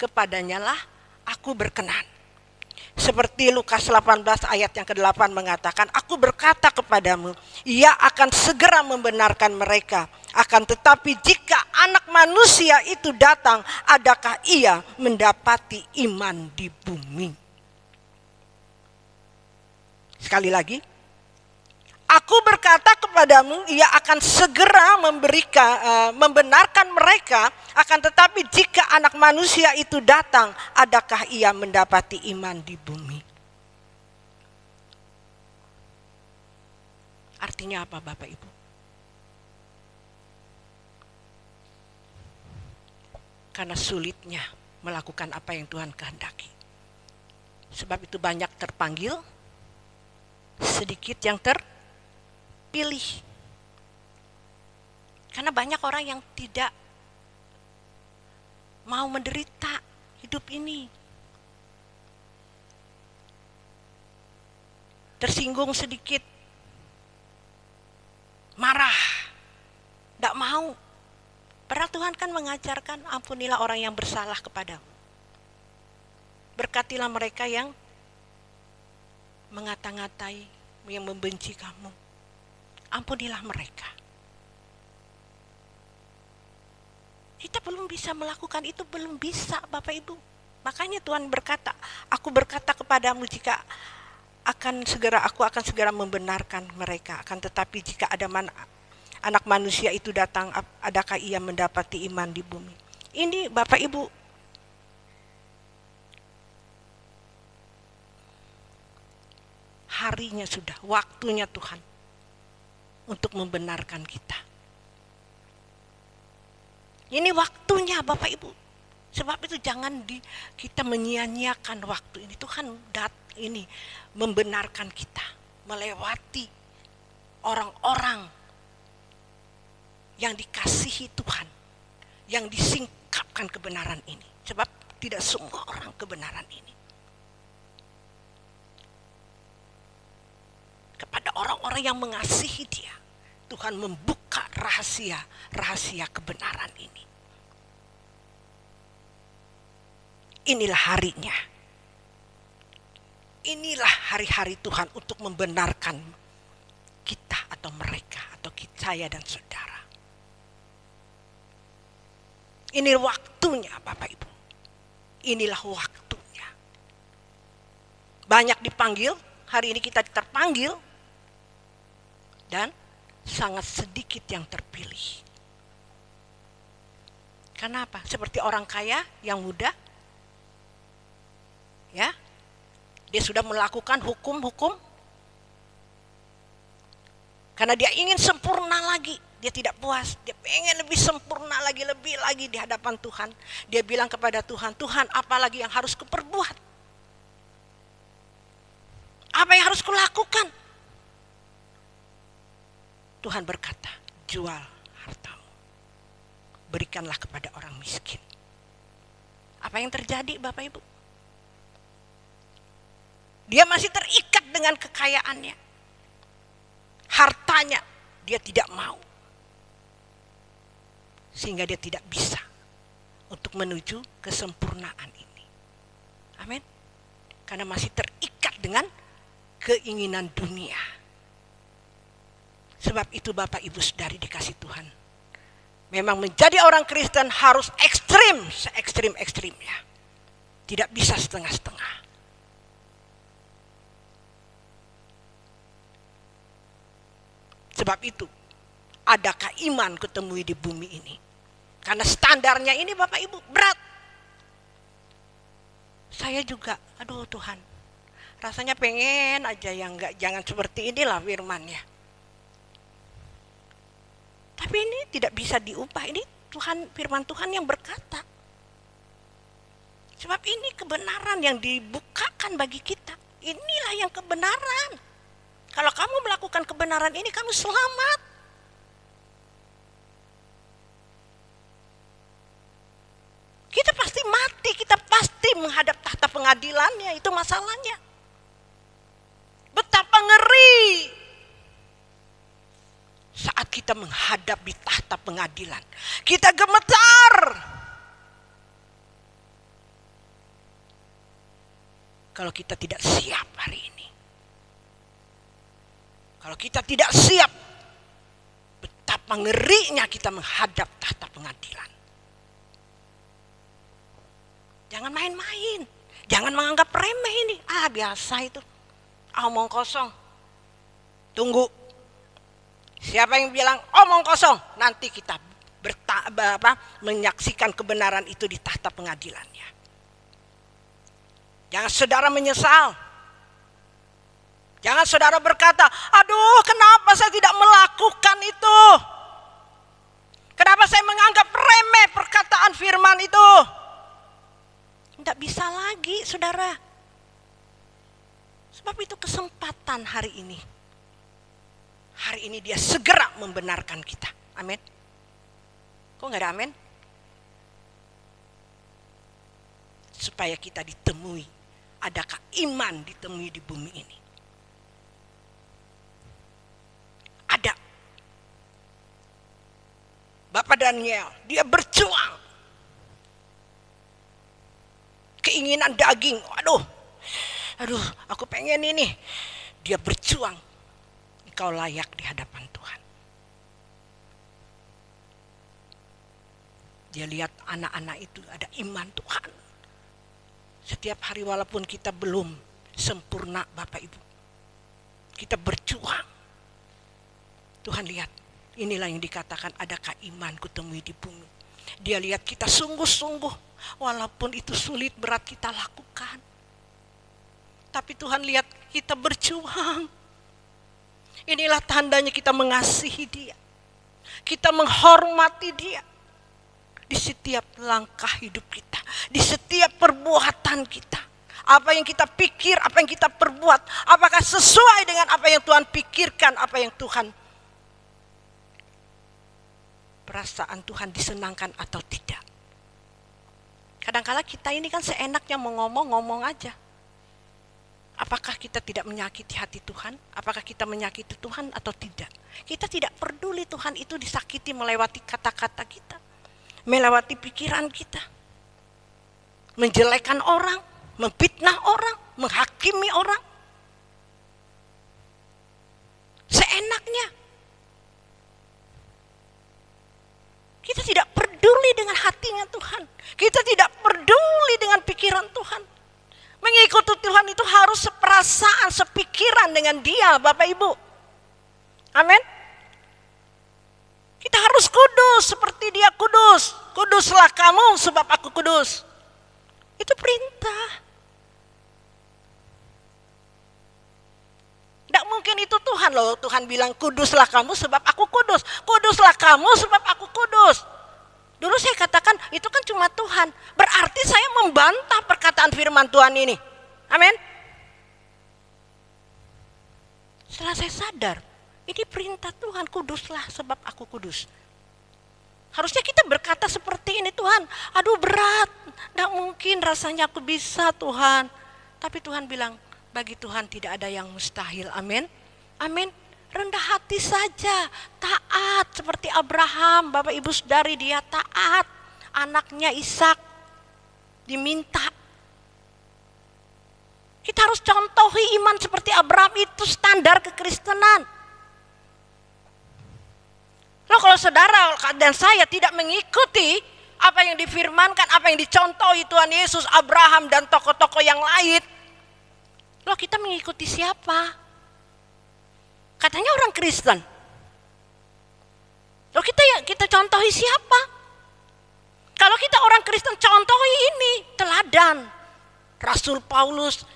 kepadanya lah aku berkenan. Seperti Lukas 18 ayat yang ke-8 mengatakan, aku berkata kepadamu, ia akan segera membenarkan mereka. Akan tetapi jika anak manusia itu datang, adakah ia mendapati iman di bumi? Sekali lagi, aku berkata kepadamu, ia akan segera membenarkan mereka. Akan tetapi jika anak manusia itu datang, adakah ia mendapati iman di bumi? Artinya apa Bapak Ibu? Karena sulitnya melakukan apa yang Tuhan kehendaki. Sebab itu banyak terpanggil, sedikit yang terpilih. Karena banyak orang yang tidak mau menderita hidup ini. Tersinggung sedikit, marah, tidak mau. Padahal Tuhan kan mengajarkan, ampunilah orang yang bersalah kepadamu. Berkatilah mereka yang mengata-ngatai, yang membenci kamu. Ampunilah mereka. Kita belum bisa melakukan itu, belum bisa Bapak Ibu. Makanya Tuhan berkata, aku berkata kepadamu jika aku akan segera membenarkan mereka. Akan tetapi jika ada anak manusia itu datang, adakah ia mendapati iman di bumi? Ini Bapak Ibu, harinya sudah, waktunya Tuhan untuk membenarkan kita. Ini waktunya Bapak Ibu. Sebab itu jangan kita menyia-nyiakan waktu ini. Tuhan ini membenarkan kita, melewati orang-orang yang dikasihi Tuhan, yang disingkapkan kebenaran ini. Sebab tidak semua orang kebenaran ini. Kepada orang-orang yang mengasihi Dia, Tuhan membuka rahasia kebenaran ini. Inilah harinya. Inilah hari-hari Tuhan untuk membenarkan kita atau mereka atau saya dan saudara. Ini waktunya Bapak Ibu. Inilah waktunya. Banyak dipanggil, hari ini kita terpanggil dan sangat sedikit yang terpilih. Kenapa? Seperti orang kaya yang muda, ya, dia sudah melakukan hukum-hukum karena dia ingin sempurna lagi. Dia tidak puas, dia pengen lebih sempurna lagi, lebih lagi di hadapan Tuhan. Dia bilang kepada Tuhan, Tuhan apa lagi yang harus kuperbuat? Apa yang harus kulakukan? Tuhan berkata, jual hartamu, berikanlah kepada orang miskin. Apa yang terjadi Bapak Ibu? Dia masih terikat dengan kekayaannya. Hartanya dia tidak mau. Sehingga dia tidak bisa untuk menuju kesempurnaan ini. Amin. Karena masih terikat dengan keinginan dunia. Sebab itu Bapak Ibu Saudari dikasih Tuhan, memang menjadi orang Kristen harus ekstrim, se-ekstrim-ekstrimnya. Tidak bisa setengah-setengah. Sebab itu, adakah iman kutemui di bumi ini? Karena standarnya ini Bapak Ibu berat. Saya juga, aduh Tuhan, rasanya pengen aja yang jangan seperti inilah firman-Nya. Tapi ini tidak bisa diubah, ini Tuhan, firman Tuhan yang berkata. Sebab ini kebenaran yang dibukakan bagi kita. Inilah yang kebenaran. Kalau kamu melakukan kebenaran ini, kamu selamat. Kita pasti mati, kita pasti menghadap tahta pengadilannya, itu masalahnya. Betapa ngeri saat kita menghadap di tahta pengadilan. Kita gemetar. Kalau kita tidak siap hari ini. Kalau kita tidak siap, betapa ngerinya kita menghadap tahta pengadilan. Jangan main-main. Jangan menganggap remeh ini. Biasa itu. Omong kosong. Tunggu. Siapa yang bilang omong kosong? Nanti kita menyaksikan kebenaran itu di tahta pengadilannya. Jangan saudara menyesal. Jangan saudara berkata, aduh kenapa saya tidak melakukan itu? Kenapa saya menganggap remeh perkataan firman itu? Tidak bisa lagi saudara. Sebab itu kesempatan hari ini. Hari ini dia segera membenarkan kita. Amin. Kok nggak ada amin? Supaya kita ditemui. Adakah iman ditemui di bumi ini? Ada. Bapak Daniel, dia berjuang. Keinginan daging, aduh, aku pengen ini. Dia berjuang. Engkau layak di hadapan Tuhan. Dia lihat anak-anak itu ada iman Tuhan. Setiap hari walaupun kita belum sempurna Bapak Ibu. Kita berjuang. Tuhan lihat, inilah yang dikatakan adakah iman kutemui di bumi. Dia lihat kita sungguh-sungguh, walaupun itu sulit berat kita lakukan. Tapi Tuhan lihat kita berjuang. Inilah tandanya kita mengasihi Dia. Kita menghormati Dia. Di setiap langkah hidup kita, di setiap perbuatan kita. Apa yang kita pikir, apa yang kita perbuat, apakah sesuai dengan apa yang Tuhan pikirkan, apa yang Tuhan perasaan Tuhan disenangkan atau tidak. Kadang-kala kita ini kan seenaknya mau ngomong aja. Apakah kita tidak menyakiti hati Tuhan? Apakah kita menyakiti Tuhan atau tidak? Kita tidak peduli Tuhan itu disakiti melewati kata-kata kita. Melewati pikiran kita. Menjelekkan orang, memfitnah orang, menghakimi orang. Seenaknya. Kita tidak peduli dengan hatinya Tuhan. Kita tidak peduli dengan pikiran Tuhan. Mengikuti Tuhan itu harus seperasaan, sepikiran dengan Dia, Bapak Ibu. Amin. Kita harus kudus seperti Dia kudus. Kuduslah kamu sebab aku kudus. Itu perintah. Tidak mungkin itu Tuhan loh. Tuhan bilang kuduslah kamu sebab aku kudus. Kuduslah kamu sebab aku kudus. Dulu saya katakan itu kan cuma Tuhan. Berarti saya membantah perkataan firman Tuhan ini. Amin. Setelah saya sadar, ini perintah Tuhan, kuduslah sebab aku kudus. Harusnya kita berkata seperti ini, Tuhan, aduh berat, tidak mungkin rasanya aku bisa Tuhan. Tapi Tuhan bilang, bagi Tuhan tidak ada yang mustahil, amin. Amin. Rendah hati saja, taat seperti Abraham, Bapak Ibu Saudari, dia taat. Anaknya Ishak diminta. Kita harus contohi iman seperti Abraham, itu standar kekristenan. Loh, kalau saudara dan saya tidak mengikuti apa yang difirmankan, apa yang dicontohi Tuhan Yesus, Abraham dan tokoh-tokoh yang lain, loh kita mengikuti siapa? Katanya orang Kristen. Loh kita contohi siapa? Kalau kita orang Kristen contohi ini, teladan. Rasul Paulus,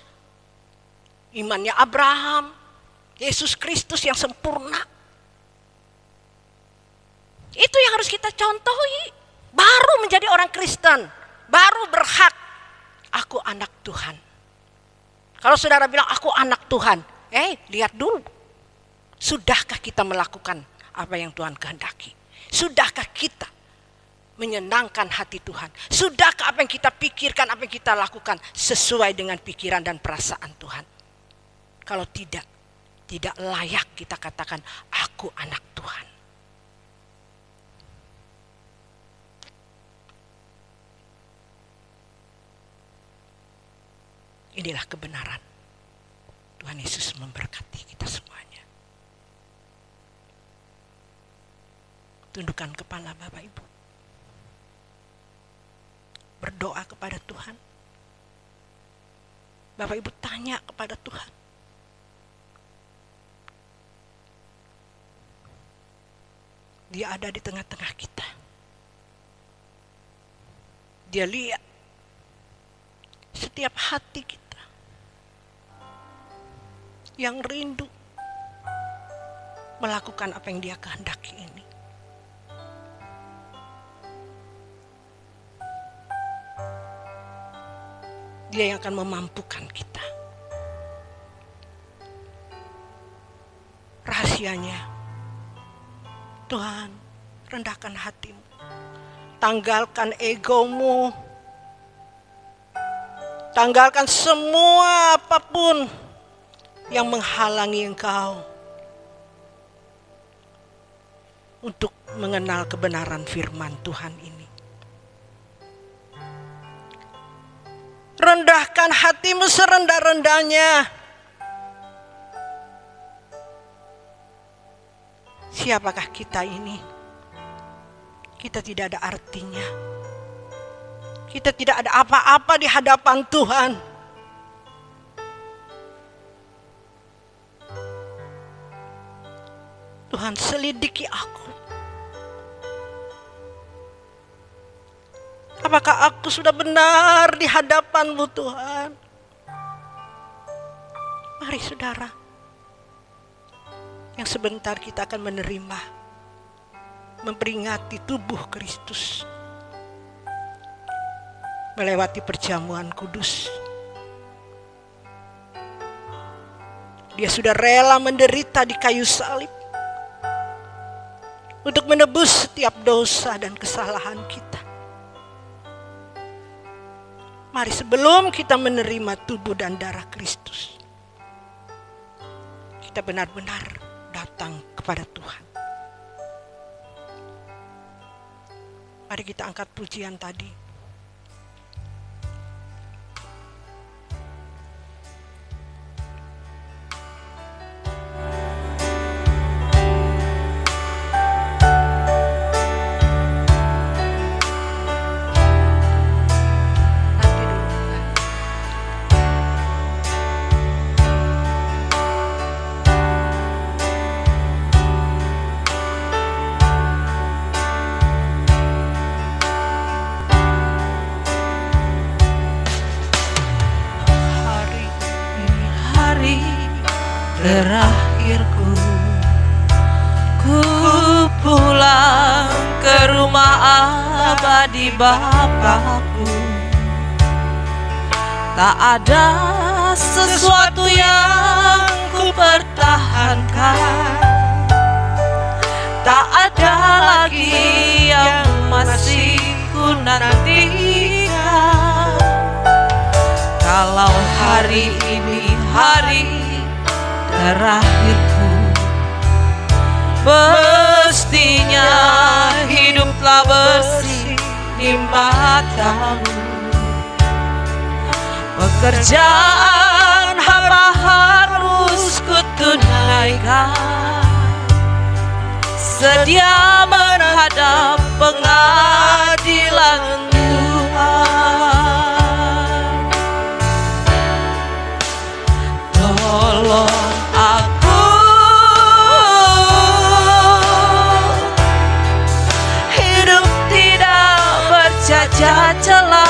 imannya Abraham, Yesus Kristus yang sempurna. Itu yang harus kita contohi. Baru menjadi orang Kristen, baru berhak. Aku anak Tuhan. Kalau saudara bilang aku anak Tuhan, lihat dulu. Sudahkah kita melakukan apa yang Tuhan kehendaki? Sudahkah kita menyenangkan hati Tuhan? Sudahkah apa yang kita pikirkan, apa yang kita lakukan sesuai dengan pikiran dan perasaan Tuhan? Kalau tidak layak kita katakan aku anak Tuhan. Inilah kebenaran. Tuhan Yesus memberkati kita semuanya. Tundukkan kepala Bapak Ibu. Berdoa kepada Tuhan. Bapak Ibu tanya kepada Tuhan. Dia ada di tengah-tengah kita. Dia lihat setiap hati kita yang rindu melakukan apa yang Dia kehendaki ini. Dia yang akan memampukan kita. Rahasianya, Tuhan, rendahkan hatimu, tanggalkan egomu, tanggalkan semua apapun yang menghalangi engkau untuk mengenal kebenaran firman Tuhan ini. Rendahkan hatimu serendah-rendahnya. Siapakah kita ini? Kita tidak ada artinya. Kita tidak ada apa-apa di hadapan Tuhan. Tuhan, selidiki aku. Apakah aku sudah benar di hadapan-Mu, Tuhan? Mari saudara, yang sebentar kita akan menerima, memperingati tubuh Kristus, melewati perjamuan kudus. Dia sudah rela menderita di kayu salib untuk menebus setiap dosa dan kesalahan kita. Mari sebelum kita menerima tubuh dan darah Kristus, kita benar-benar datang kepada Tuhan. Mari kita angkat pujian tadi.
Terakhirku, ku pulang ke rumah abadi Bapakku. Tak ada sesuatu yang ku pertahankan, tak ada lagi yang masih ku nantikan. Kalau hari ini hari terakhirku, mestinya hiduplah bersih di matamu. Pekerjaan hamba harus ku tunaikan, sedia menghadap pengadilan Tuhan. Tolong aku hidup tidak bercacat celah.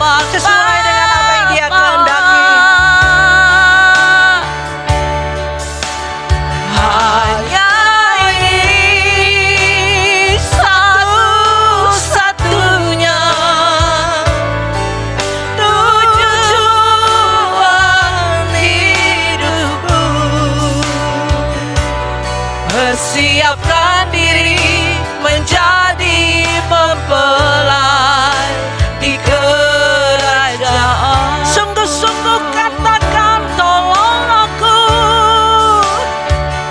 Sesuai dengan apa yang Dia kehendaki.
Hanya ini satu-satunya tujuan hidupku. Persiapkan diri menjadi mempelai di kerajaan.
Sungguh-sungguh katakan, tolong aku.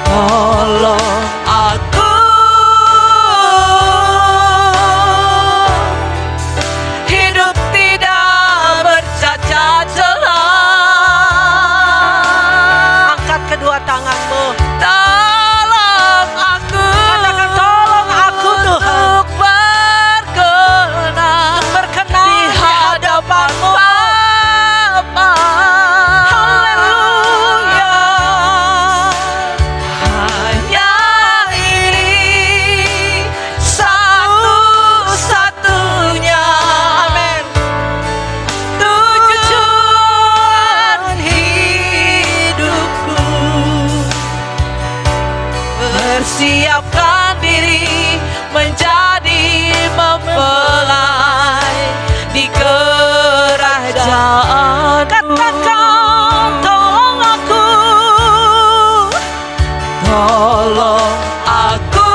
Tolong aku hidup tidak bercacat celah.
Angkat kedua tanganmu.
Tolong aku.
Katakan, tolong aku Tuhan.
Untuk berkenan di hadapan-Mu. Siapkan diri menjadi mempelai di kerajaan.
Katakan, tolong aku.
Tolong aku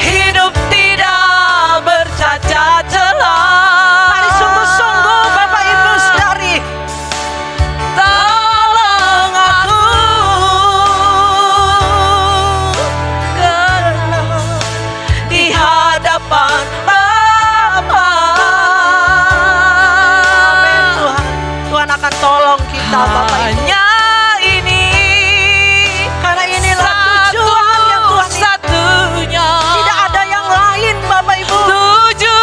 hidup tidak bercacat celah.
Mari sungguh-sungguh Bapak Ibu Saudari. Tolong kita Bapak Ibu.
Hanya ini,
karena inilah tujuan yang Tuhan
satunya.
Tidak ada yang lain Bapak Ibu.
Tujuan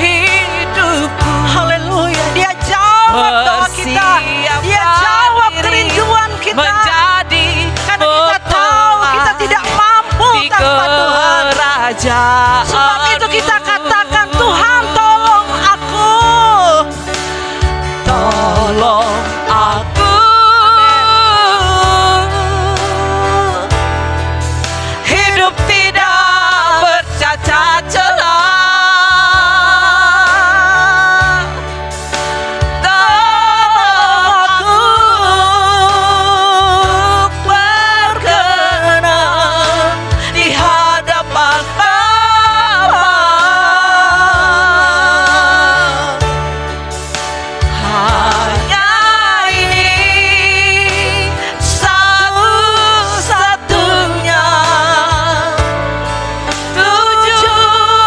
hidupku.
Haleluya. Dia jawab doa kita. Dia jawab kerinduan kita.
Menjadi
karena kita tahu kita tidak mampu tanpa Tuhan. Sebab itu kita katakan, Tuhan tolong aku.
Tolong aku. Hidup tidak bercacat celah. Tolong aku berkenan di hadapan Bapa. Hanya ini satu-satunya tujuan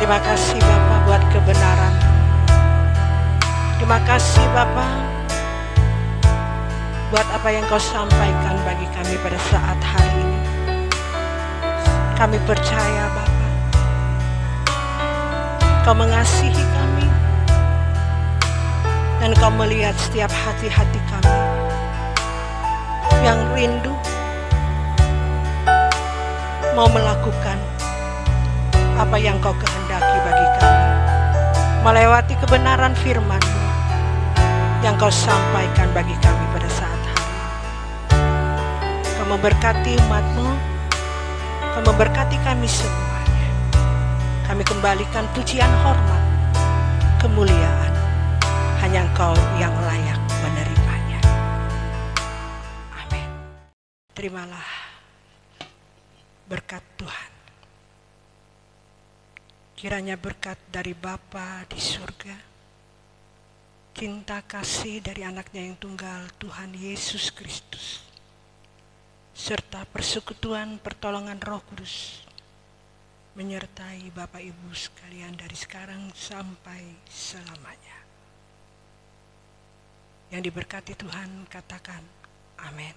Terima kasih Bapa buat kebenaran. Terima kasih Bapa buat apa yang Kau sampaikan bagi kami pada saat hari ini. Kami percaya Bapa, Kau mengasihi kami dan Kau melihat setiap hati-hati kami yang rindu mau melakukan apa yang Kau kehendaki bagi kami, melewati kebenaran firman-Mu yang Kau sampaikan bagi kami pada saat hari ini. Kau memberkati umat-Mu, Kau memberkati kami semuanya. Kami kembalikan pujian, hormat, kemuliaan, hanya Engkau yang layak menerimanya. Amin. Terimalah berkat Tuhan. Kiranya berkat dari Bapa di surga, cinta kasih dari anaknya yang tunggal Tuhan Yesus Kristus, serta persekutuan pertolongan Roh Kudus menyertai Bapak Ibu sekalian dari sekarang sampai selamanya. Yang diberkati Tuhan katakan amin.